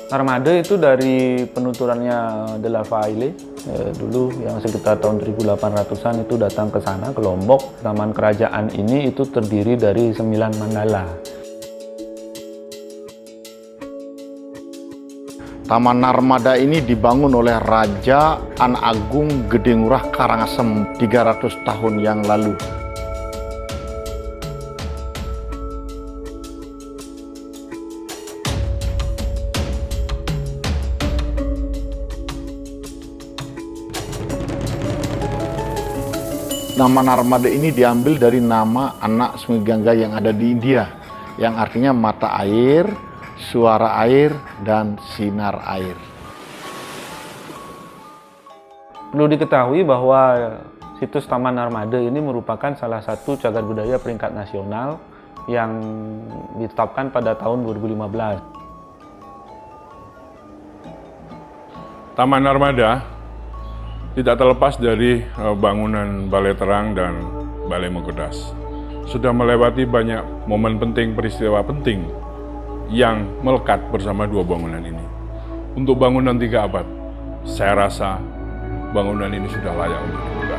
Armada itu dari penuturannya De La Faille dulu yang sekitar tahun 1800-an itu datang ke sana, ke Lombok. Taman kerajaan ini itu terdiri dari 9 mandala. Taman Narmada ini dibangun oleh Raja An Agung Gede Ngurah Karangasem 300 tahun yang lalu. Nama Narmada ini diambil dari nama anak Sungai Gangga yang ada di India, yang artinya mata air, suara air, dan sinar air. Perlu diketahui bahwa situs Taman Narmada ini merupakan salah satu cagar budaya peringkat nasional yang ditetapkan pada tahun 2015. Taman Narmada tidak terlepas dari bangunan Balai Terang dan Balai Mukedas. Sudah melewati banyak momen penting, peristiwa penting yang melekat bersama dua bangunan ini. Untuk bangunan 3 abad, saya rasa bangunan ini sudah layak untuk dibuka.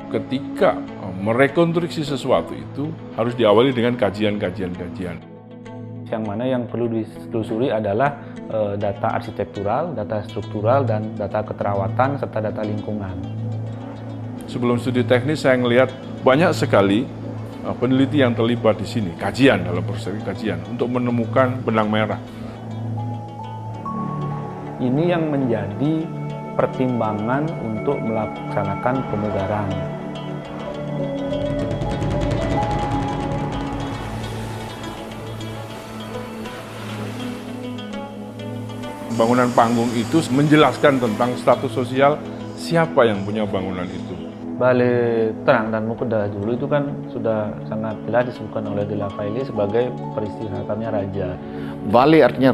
Ketika merekonstruksi sesuatu itu harus diawali dengan kajian. Yang mana yang perlu ditelusuri adalah data arsitektural, data struktural, dan data keterawatan, serta data lingkungan. Sebelum studi teknis saya melihat banyak sekali peneliti yang terlibat di sini, kajian dalam proses kajian untuk menemukan benang merah. Ini yang menjadi pertimbangan untuk melaksanakan pemugaran. Bangunan panggung itu menjelaskan tentang status sosial siapa yang punya bangunan itu. Balai Terang dan Mukedas dulu itu kan sudah sangat jelas disebutkan oleh De La Faille sebagai peristirahatannya raja. Balai artinya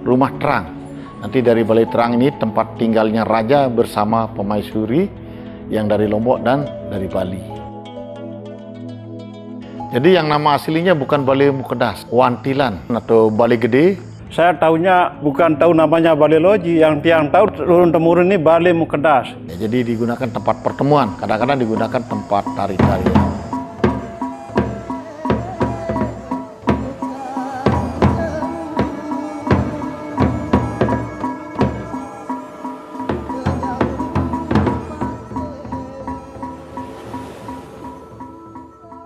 rumah terang. Nanti dari Balai Terang ini tempat tinggalnya raja bersama pemaisuri yang dari Lombok dan dari Bali. Jadi yang nama aslinya bukan Balai Mukedas, Wantilan atau Balai Gede. Saya tahunya bukan tahu namanya Balai Loji, yang tahu turun-temurun ini Balai Mukedas. Ya, jadi digunakan tempat pertemuan, kadang-kadang digunakan tempat tari-tarian.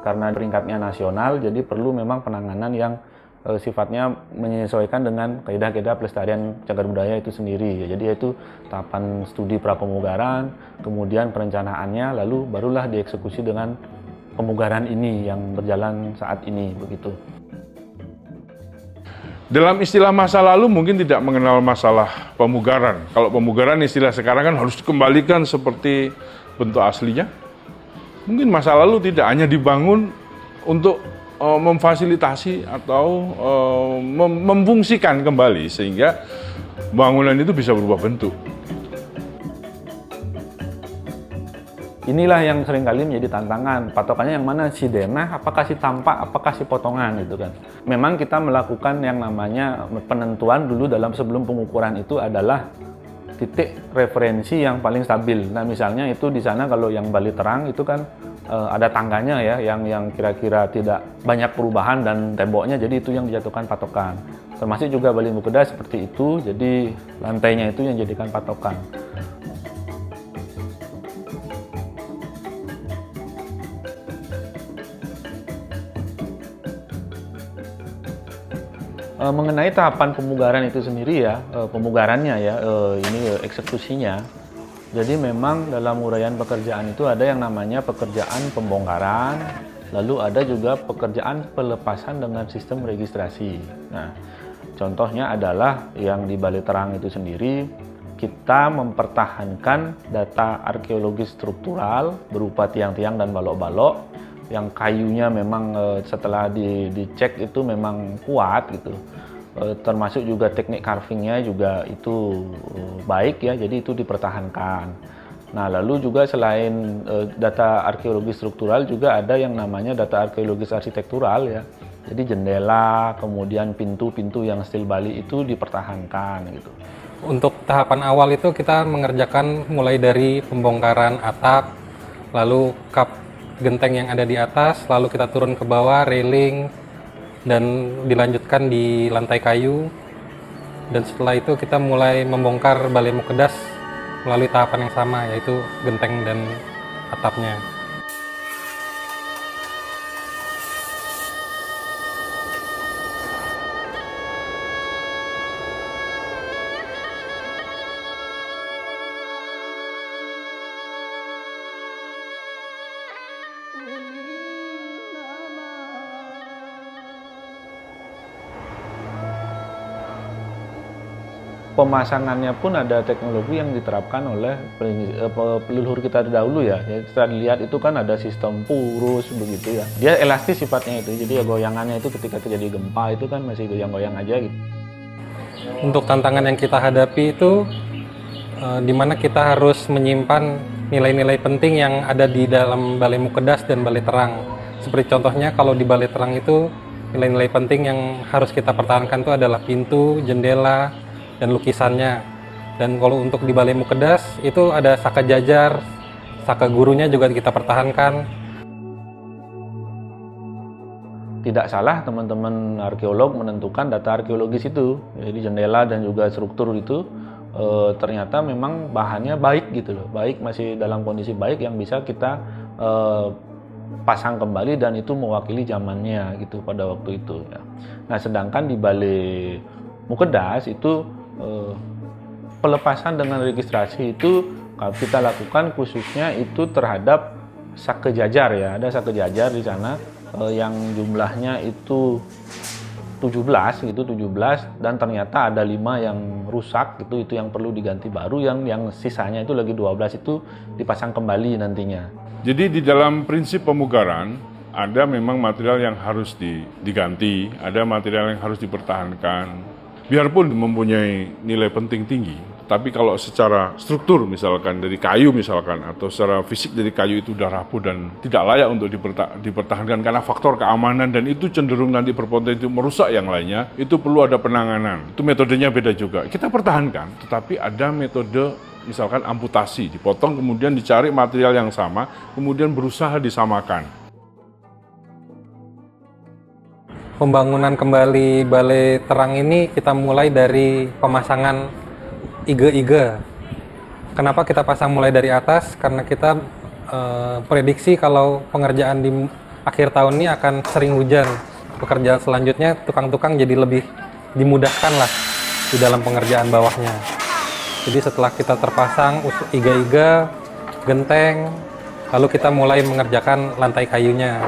Karena peringkatnya nasional, jadi perlu memang penanganan yang sifatnya menyesuaikan dengan kaidah-kaidah pelestarian cagar budaya itu sendiri. Jadi yaitu tahapan studi prapemugaran, kemudian perencanaannya, lalu barulah dieksekusi dengan pemugaran ini yang berjalan saat ini, begitu. Dalam istilah masa lalu mungkin tidak mengenal masalah pemugaran. Kalau pemugaran istilah sekarang kan harus dikembalikan seperti bentuk aslinya. Mungkin masa lalu tidak hanya dibangun untuk memfasilitasi atau memfungsikan kembali sehingga bangunan itu bisa berubah bentuk. Inilah yang seringkali menjadi tantangan. Patokannya yang mana, si denah, apakah si tampak, apakah si potongan gitu kan. Memang kita melakukan yang namanya penentuan dulu dalam sebelum pengukuran itu adalah titik referensi yang paling stabil. Nah, misalnya itu di sana kalau yang Balai Terang itu kan ada tangganya ya, yang kira-kira tidak banyak perubahan dan temboknya, jadi itu yang dijatuhkan patokan. Termasuk juga Balai Mukedas seperti itu, jadi lantainya itu yang dijadikan patokan. Mengenai tahapan pemugaran itu sendiri ya, pemugarannya ya, ini eksekusinya. Jadi memang dalam uraian pekerjaan itu ada yang namanya pekerjaan pembongkaran, lalu ada juga pekerjaan pelepasan dengan sistem registrasi. Nah, contohnya adalah yang di Balai Terang itu sendiri, kita mempertahankan data arkeologi struktural berupa tiang-tiang dan balok-balok yang kayunya memang setelah dicek itu memang kuat gitu. Termasuk juga teknik carvingnya juga itu baik ya, jadi itu dipertahankan. Nah, lalu juga selain data arkeologi struktural juga ada yang namanya data arkeologis arsitektural ya. Jadi jendela, kemudian pintu-pintu yang stil Bali itu dipertahankan gitu. Untuk tahapan awal itu kita mengerjakan mulai dari pembongkaran atap, lalu kap genteng yang ada di atas, lalu kita turun ke bawah, railing, dan dilanjutkan di lantai kayu. Dan setelah itu kita mulai membongkar Balai Mukedas melalui tahapan yang sama, yaitu genteng dan atapnya. Pemasangannya pun ada teknologi yang diterapkan oleh leluhur kita dahulu ya. Jadi setelah dilihat itu kan ada sistem purus begitu ya. Dia elastis sifatnya itu, jadi ya goyangannya itu ketika terjadi gempa itu kan masih goyang-goyang aja gitu. Untuk tantangan yang kita hadapi itu di mana kita harus menyimpan nilai-nilai penting yang ada di dalam Balai Mukedas dan Balai Terang. Seperti contohnya kalau di Balai Terang itu nilai-nilai penting yang harus kita pertahankan itu adalah pintu, jendela, dan lukisannya. Dan kalau untuk di Balai Mukedas itu ada saka jajar, saka gurunya juga kita pertahankan. Tidak salah teman-teman arkeolog menentukan data arkeologis itu. Jadi jendela dan juga struktur itu ternyata memang bahannya baik gitu loh. Baik, masih dalam kondisi baik yang bisa kita pasang kembali dan itu mewakili zamannya gitu pada waktu itu ya. Nah, sedangkan di Balai Mukedas itu pelepasan dengan registrasi itu kita lakukan khususnya itu terhadap saka jajar ya. Ada saka jajar di sana yang jumlahnya itu 17 dan ternyata ada 5 yang rusak itu yang perlu diganti baru, yang sisanya itu lagi 12 itu dipasang kembali nantinya. Jadi di dalam prinsip pemugaran ada memang material yang harus diganti, ada material yang harus dipertahankan. Biarpun mempunyai nilai penting tinggi, tapi kalau secara struktur misalkan dari kayu misalkan, atau secara fisik dari kayu itu udah rapuh dan tidak layak untuk dipertahankan karena faktor keamanan dan itu cenderung nanti berpotensi merusak yang lainnya, itu perlu ada penanganan. Itu metodenya beda juga. Kita pertahankan, tetapi ada metode misalkan amputasi, dipotong kemudian dicari material yang sama, kemudian berusaha disamakan. Pembangunan kembali Balai Terang ini kita mulai dari pemasangan ige-ige. Kenapa kita pasang mulai dari atas? Karena kita prediksi kalau pengerjaan di akhir tahun ini akan sering hujan. Pekerjaan selanjutnya tukang-tukang jadi lebih dimudahkan lah di dalam pengerjaan bawahnya. Jadi setelah kita terpasang ige-ige, genteng, lalu kita mulai mengerjakan lantai kayunya.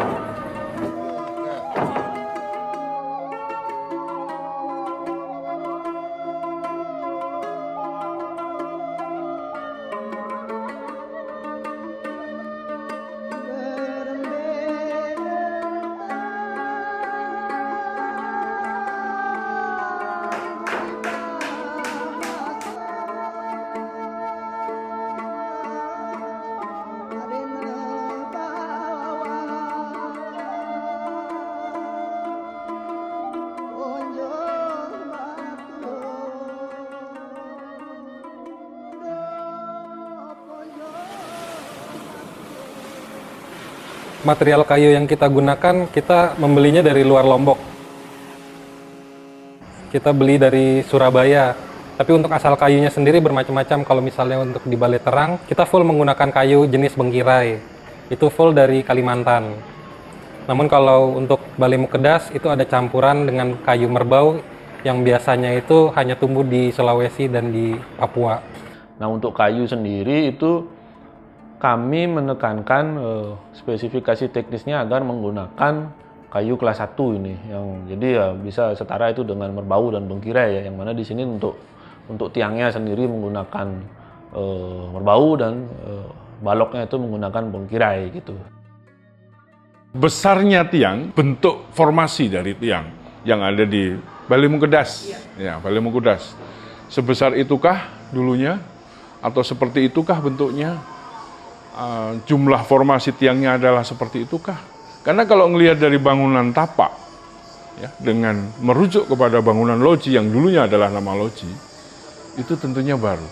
Material kayu yang kita gunakan, kita membelinya dari luar Lombok. Kita beli dari Surabaya. Tapi untuk asal kayunya sendiri bermacam-macam. Kalau misalnya untuk di Balai Terang, kita full menggunakan kayu jenis bengkirai. Itu full dari Kalimantan. Namun kalau untuk Balai Mukedas, itu ada campuran dengan kayu merbau yang biasanya itu hanya tumbuh di Sulawesi dan di Papua. Nah, untuk kayu sendiri itu kami menekankan spesifikasi teknisnya agar menggunakan kayu kelas 1 ini, yang jadi ya bisa setara itu dengan merbau dan bengkirai ya, yang mana di sini untuk Untuk tiangnya sendiri menggunakan merbau dan baloknya itu menggunakan bongkirai gitu. Besarnya tiang, bentuk formasi dari tiang yang ada di Balai Mungkedas. Ya, Balai Mungkedas. Sebesar itukah dulunya? Atau seperti itukah bentuknya? Jumlah formasi tiangnya adalah seperti itukah? Karena kalau ngelihat dari bangunan tapak, ya, dengan merujuk kepada bangunan loji yang dulunya adalah nama loji, itu tentunya baru.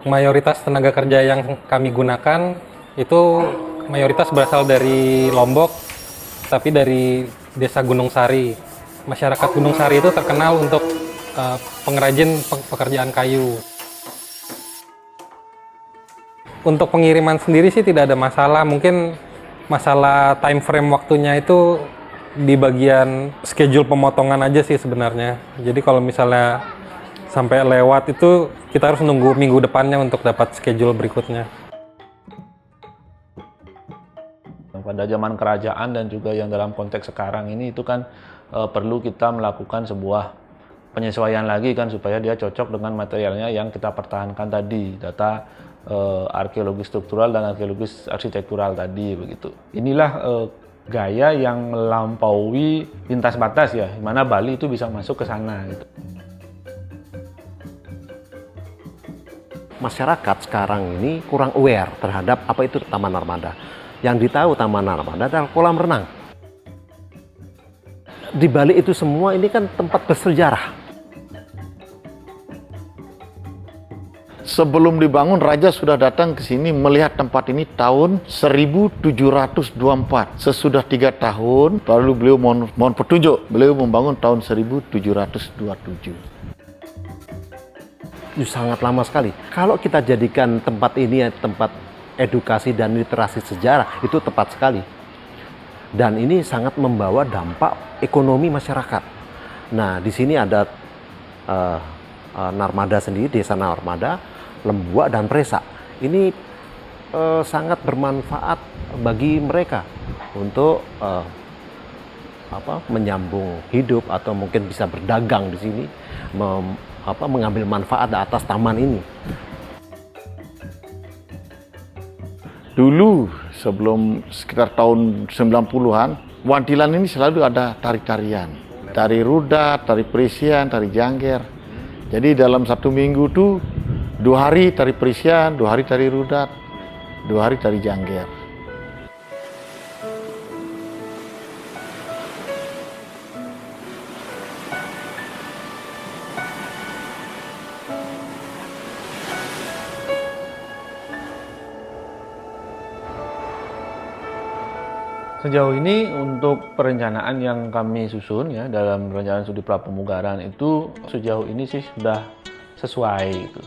Mayoritas tenaga kerja yang kami gunakan itu mayoritas berasal dari Lombok, tapi dari Desa Gunung Sari. Masyarakat Gunung Sari itu terkenal untuk pengrajin pekerjaan kayu. Untuk pengiriman sendiri sih tidak ada masalah, mungkin masalah time frame waktunya itu di bagian schedule pemotongan aja sih sebenarnya. Jadi kalau misalnya sampai lewat itu kita harus nunggu minggu depannya untuk dapat schedule berikutnya. Pada zaman kerajaan dan juga yang dalam konteks sekarang ini itu kan perlu kita melakukan sebuah penyesuaian lagi kan supaya dia cocok dengan materialnya yang kita pertahankan tadi, data arkeologi struktural dan arkeologis arsitektural tadi begitu. Inilah gaya yang melampaui lintas batas ya, di mana Bali itu bisa masuk ke sana gitu. Masyarakat sekarang ini kurang aware terhadap apa itu Taman Narmada. Yang ditahu Taman Narmada adalah kolam renang. Di Bali itu semua ini kan tempat bersejarah. Sebelum dibangun, Raja sudah datang ke sini melihat tempat ini tahun 1724. Sesudah 3 tahun, baru beliau mohon petunjuk. Beliau membangun tahun 1727. Itu sangat lama sekali. Kalau kita jadikan tempat ini tempat edukasi dan literasi sejarah, itu tepat sekali. Dan ini sangat membawa dampak ekonomi masyarakat. Nah, di sini ada Narmada sendiri, Desa Narmada, Lembuak dan Presa. Ini sangat bermanfaat bagi mereka untuk menyambung hidup atau mungkin bisa berdagang di sini, mengambil manfaat atas taman ini. Dulu sebelum sekitar tahun 90-an, Wantilan ini selalu ada tari-tarian. Tari rudat, tari perisian, tari jangger. Jadi dalam 1 minggu tuh 2 hari tari perisian, 2 hari tari rudat, 2 hari tari jangger. Sejauh ini untuk perencanaan yang kami susun ya dalam rencana studi prapemugaran itu sejauh ini sih sudah sesuai gitu.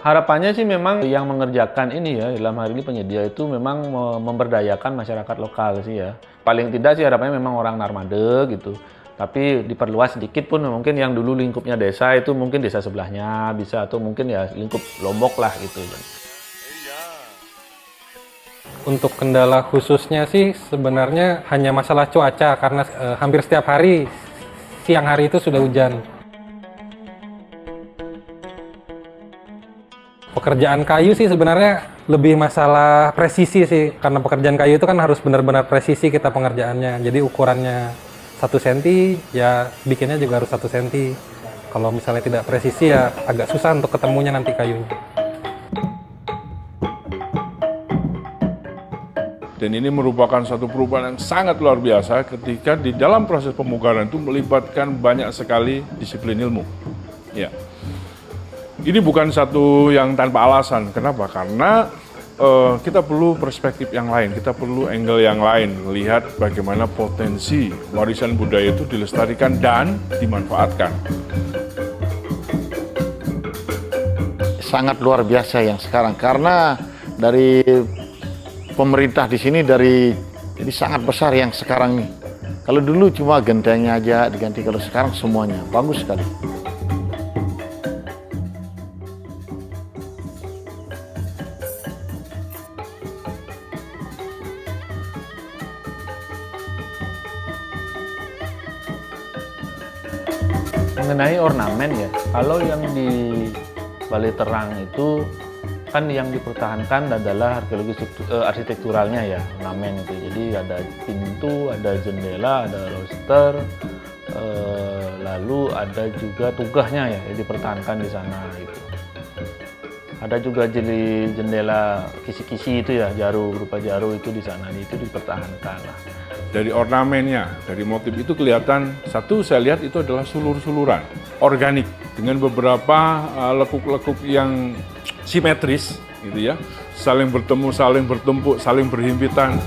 Harapannya sih memang yang mengerjakan ini ya, dalam hal ini penyedia itu memang memberdayakan masyarakat lokal sih ya. Paling tidak sih harapannya memang orang Narmada gitu. Tapi diperluas sedikit pun mungkin yang dulu lingkupnya desa itu mungkin desa sebelahnya bisa, atau mungkin ya lingkup Lombok lah gitu. Untuk kendala khususnya sih sebenarnya hanya masalah cuaca karena hampir setiap hari siang hari itu sudah hujan. Pekerjaan kayu sih sebenarnya lebih masalah presisi sih, karena pekerjaan kayu itu kan harus benar-benar presisi kita pengerjaannya. Jadi ukurannya 1 cm ya bikinnya juga harus 1 cm. Kalau misalnya tidak presisi ya agak susah untuk ketemunya nanti kayunya. Dan ini merupakan suatu perubahan yang sangat luar biasa ketika di dalam proses pemugaran itu melibatkan banyak sekali disiplin ilmu. Ya. Ini bukan satu yang tanpa alasan. Kenapa? Karena kita perlu perspektif yang lain, kita perlu angle yang lain, melihat bagaimana potensi warisan budaya itu dilestarikan dan dimanfaatkan. Sangat luar biasa yang sekarang, karena dari pemerintah di sini ini sangat besar yang sekarang nih. Kalau dulu cuma gentengnya aja diganti, kalau sekarang semuanya bagus sekali. Mengenai ornamen ya, kalau yang di Balai Terang itu kan yang dipertahankan adalah arsitekturalnya ya, ornamen itu. Jadi ada pintu, ada jendela, ada roster, lalu ada juga tugahnya ya, yang dipertahankan di sana itu. Ada juga jendela kisi-kisi itu ya, jaru berupa jaru itu di sana, itu dipertahankan lah. Dari ornamennya, dari motif itu kelihatan, satu saya lihat itu adalah sulur-suluran, organik, dengan beberapa lekuk-lekuk yang simetris, gitu ya, saling bertemu, saling bertumpuk, saling berhimpitan.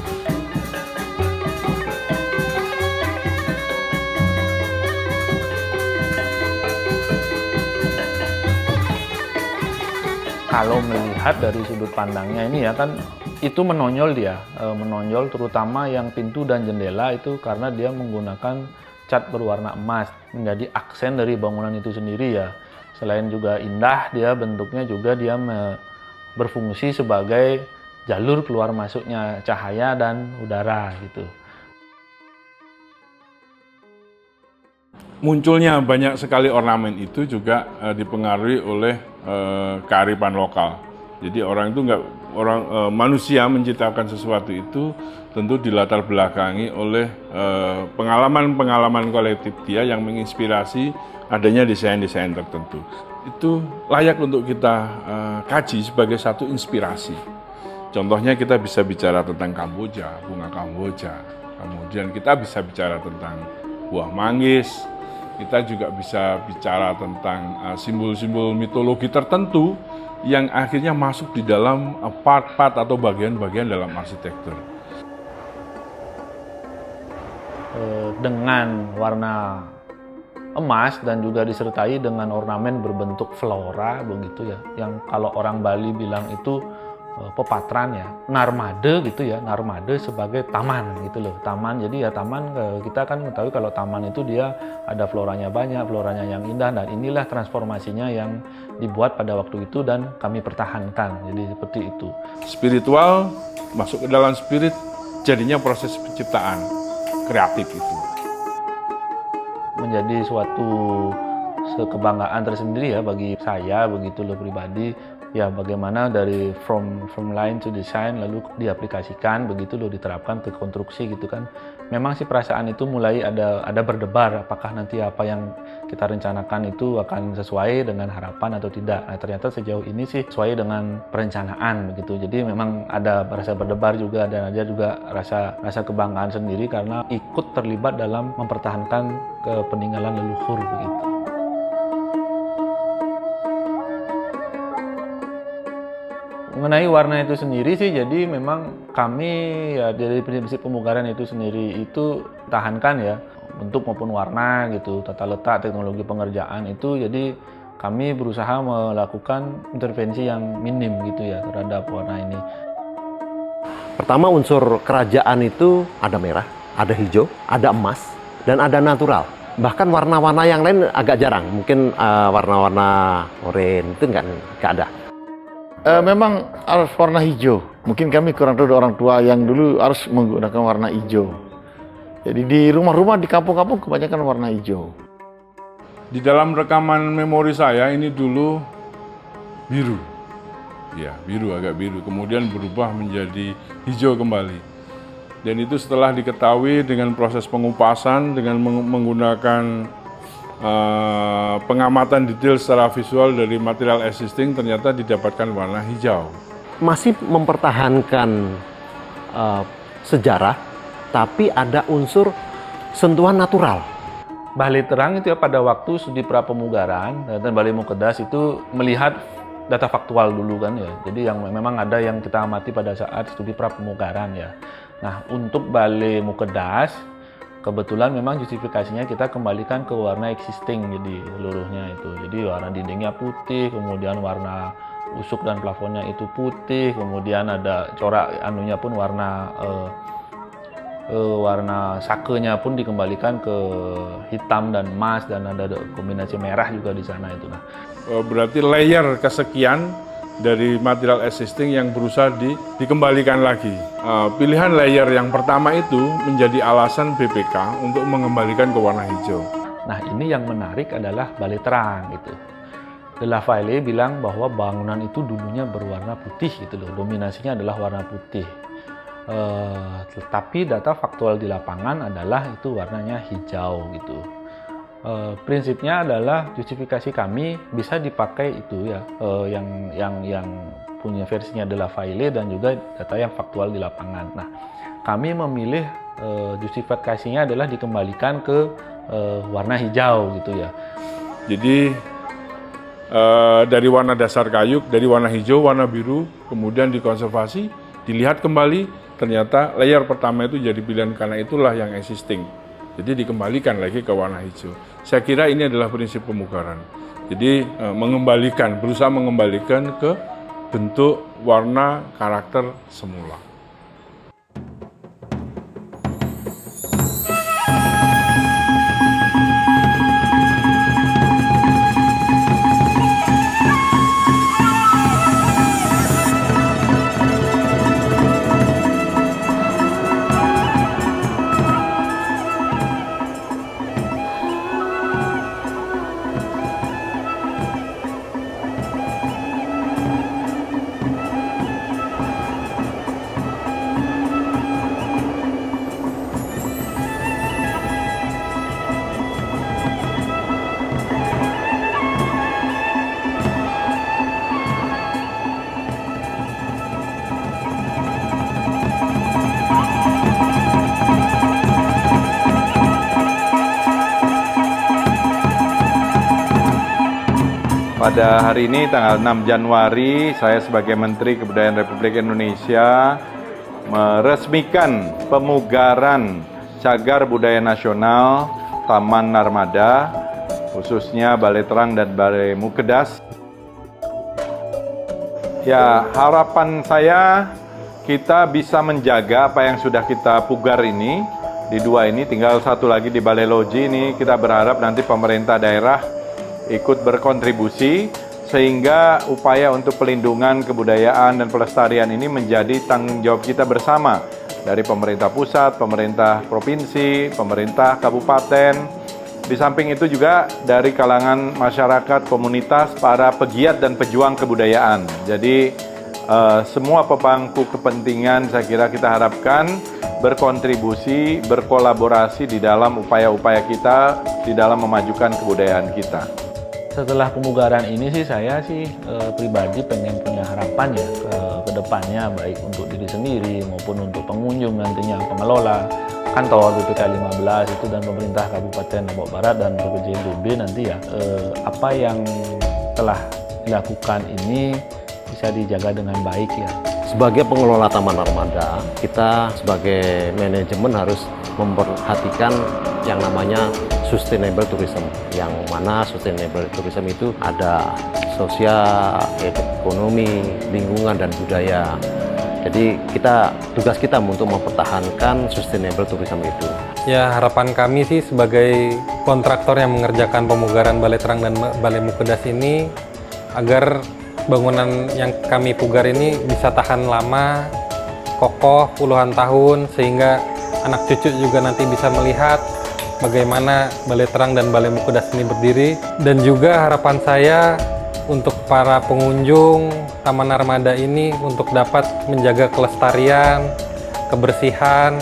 Kalau melihat dari sudut pandangnya ini ya kan, itu menonjol dia, menonjol terutama yang pintu dan jendela itu karena dia menggunakan cat berwarna emas, menjadi aksen dari bangunan itu sendiri ya. Selain juga indah, dia bentuknya juga dia berfungsi sebagai jalur keluar masuknya cahaya dan udara gitu. Munculnya banyak sekali ornamen itu juga dipengaruhi oleh kearifan lokal. Jadi manusia menciptakan sesuatu itu tentu dilatar belakangi oleh pengalaman-pengalaman kolektif dia yang menginspirasi adanya desain-desain tertentu. Itu layak untuk kita kaji sebagai satu inspirasi. Contohnya kita bisa bicara tentang Kamboja, bunga Kamboja. Kemudian kita bisa bicara tentang buah manggis. Kita juga bisa bicara tentang simbol-simbol mitologi tertentu yang akhirnya masuk di dalam part-part atau bagian-bagian dalam arsitektur. Dengan warna emas dan juga disertai dengan ornamen berbentuk flora begitu ya, yang kalau orang Bali bilang itu pepatran ya, narmade gitu ya, narmade sebagai taman gitu loh, taman. Jadi ya taman, kita kan mengetahui kalau taman itu dia ada floranya banyak, floranya yang indah, dan inilah transformasinya yang dibuat pada waktu itu dan kami pertahankan, jadi seperti itu. Spiritual masuk ke dalam spirit, jadinya proses penciptaan kreatif itu. Menjadi suatu kebanggaan tersendiri ya bagi saya begitu loh pribadi. Ya bagaimana dari from line to design lalu diaplikasikan begitu loh, diterapkan ke konstruksi gitu kan. Memang sih perasaan itu mulai ada berdebar, apakah nanti apa yang kita rencanakan itu akan sesuai dengan harapan atau tidak. Nah, ternyata sejauh ini sih sesuai dengan perencanaan begitu. Jadi memang ada rasa berdebar juga, dan ada juga rasa kebanggaan sendiri karena ikut terlibat dalam mempertahankan peninggalan leluhur begitu. Mengenai warna itu sendiri sih, jadi memang kami ya dari prinsip pemugaran itu sendiri itu tahankan ya, bentuk maupun warna gitu, tata letak, teknologi pengerjaan itu, jadi kami berusaha melakukan intervensi yang minim gitu ya terhadap warna ini. Pertama, unsur kerajaan itu ada merah, ada hijau, ada emas, dan ada natural. Bahkan warna-warna yang lain agak jarang, mungkin warna-warna oranye itu nggak ada. Memang harus warna hijau. Mungkin kami kurang tahu orang tua yang dulu harus menggunakan warna hijau. Jadi di rumah-rumah di kampung-kampung kebanyakan warna hijau. Di dalam rekaman memori saya ini dulu biru. Ya, biru, agak biru. Kemudian berubah menjadi hijau kembali. Dan itu setelah diketahui dengan proses pengupasan, dengan menggunakan pengamatan detail secara visual dari material existing, ternyata didapatkan warna hijau. Masih mempertahankan sejarah, tapi ada unsur sentuhan natural. Balai Terang itu ya pada waktu studi prapemugaran dan Balai Mukedas itu melihat data faktual dulu kan ya. Jadi yang memang ada yang kita amati pada saat studi prapemugaran ya. Nah, untuk Balai Mukedas kebetulan memang justifikasinya kita kembalikan ke warna existing, jadi seluruhnya itu. Jadi warna dindingnya putih, kemudian warna usuk dan plafonnya itu putih, kemudian ada corak anunya pun warna sakenya pun dikembalikan ke hitam dan emas, dan ada kombinasi merah juga di sana itu. Nah, berarti layer kesekian dari material existing yang berusaha dikembalikan lagi. Pilihan layer yang pertama itu menjadi alasan BPK untuk mengembalikan ke warna hijau. Nah, ini yang menarik adalah Balai Terang gitu. De La Valle bilang bahwa bangunan itu dulunya berwarna putih gitu loh, dominasinya adalah warna putih. Tetapi data faktual di lapangan adalah itu warnanya hijau gitu. Prinsipnya adalah justifikasi kami bisa dipakai itu ya, yang punya versinya De La Valle dan juga data yang faktual di lapangan. Nah, kami memilih justifikasinya adalah dikembalikan ke warna hijau gitu ya. Jadi dari warna dasar kayu, dari warna hijau, warna biru, kemudian dikonservasi, dilihat kembali, ternyata layer pertama itu jadi pilihan karena itulah yang existing. Jadi dikembalikan lagi ke warna hijau. Saya kira ini adalah prinsip pemugaran. Jadi berusaha mengembalikan ke bentuk warna karakter semula. Pada hari ini tanggal 6 Januari, saya sebagai Menteri Kebudayaan Republik Indonesia meresmikan pemugaran Cagar Budaya Nasional Taman Narmada, khususnya Balai Terang dan Balai Mukedas. Ya, harapan saya kita bisa menjaga apa yang sudah kita pugar ini. Di dua ini, tinggal satu lagi di Balai Loji ini, kita berharap nanti pemerintah daerah ikut berkontribusi sehingga upaya untuk pelindungan kebudayaan dan pelestarian ini menjadi tanggung jawab kita bersama dari pemerintah pusat, pemerintah provinsi, pemerintah kabupaten. Di samping itu juga dari kalangan masyarakat, komunitas, para pegiat dan pejuang kebudayaan. Jadi semua pemangku kepentingan saya kira kita harapkan berkontribusi, berkolaborasi di dalam upaya-upaya kita di dalam memajukan kebudayaan kita. Setelah pemugaran ini sih saya pribadi pengen punya harapan ya ke depannya, baik untuk diri sendiri maupun untuk pengunjung nantinya, pengelola kantor BPK 15 itu dan pemerintah Kabupaten Lombok Barat dan BPJMB nanti ya, apa yang telah dilakukan ini bisa dijaga dengan baik ya. Sebagai pengelola Taman Narmada, kita sebagai manajemen harus memperhatikan yang namanya sustainable tourism, yang mana sustainable tourism itu ada sosial, ekonomi, lingkungan, dan budaya. Jadi tugas kita untuk mempertahankan sustainable tourism itu. Ya, harapan kami sih sebagai kontraktor yang mengerjakan pemugaran Balai Terang dan Balai Mukedas ini, agar bangunan yang kami pugar ini bisa tahan lama, kokoh puluhan tahun, sehingga anak cucu juga nanti bisa melihat bagaimana Balai Terang dan Balai Mukedas ini berdiri. Dan juga harapan saya untuk para pengunjung Taman Narmada ini untuk dapat menjaga kelestarian, kebersihan.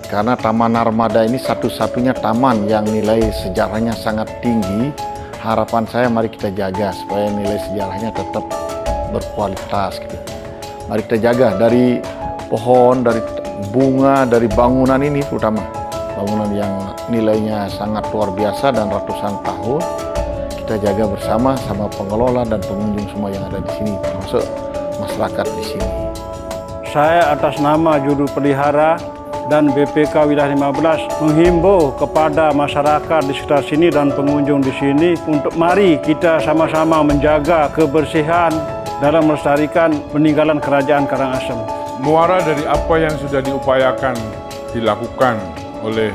Karena Taman Narmada ini satu-satunya taman yang nilai sejarahnya sangat tinggi. Harapan saya mari kita jaga supaya nilai sejarahnya tetap berkualitas gitu. Mari kita jaga dari pohon, dari bunga, dari bangunan ini terutama. Bangunan yang nilainya sangat luar biasa dan ratusan tahun. Kita jaga bersama sama pengelola dan pengunjung semua yang ada di sini, termasuk masyarakat di sini. Saya atas nama Juru Pelihara dan BPK Wilayah 15 menghimbau kepada masyarakat di sekitar sini dan pengunjung di sini untuk mari kita sama-sama menjaga kebersihan dalam melestarikan peninggalan Kerajaan Karangasem. Muara dari apa yang sudah diupayakan dilakukan oleh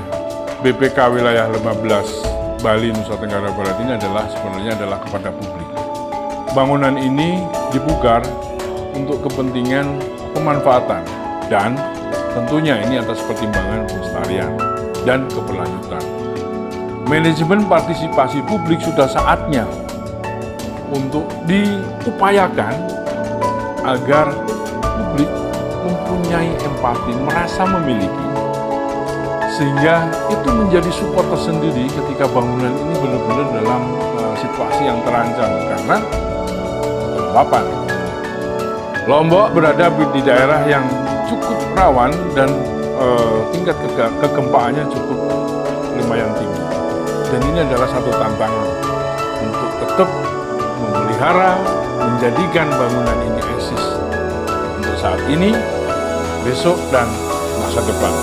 BPK Wilayah 15 Bali Nusa Tenggara Barat ini sebenarnya adalah kepada publik. Bangunan ini dipugar untuk kepentingan pemanfaatan dan tentunya ini atas pertimbangan pelestarian dan keberlanjutan. manajemen partisipasi publik sudah saatnya untuk diupayakan agar publik mempunyai empati, merasa memiliki, sehingga itu menjadi support tersendiri ketika bangunan ini benar-benar dalam situasi yang terancam karena kelembapan. Lombok berada di daerah yang cukup rawan dan tingkat kegempaannya cukup lumayan tinggi. Dan ini adalah satu tantangan untuk tetap memelihara, menjadikan bangunan ini eksis untuk saat ini, besok, dan masa depan.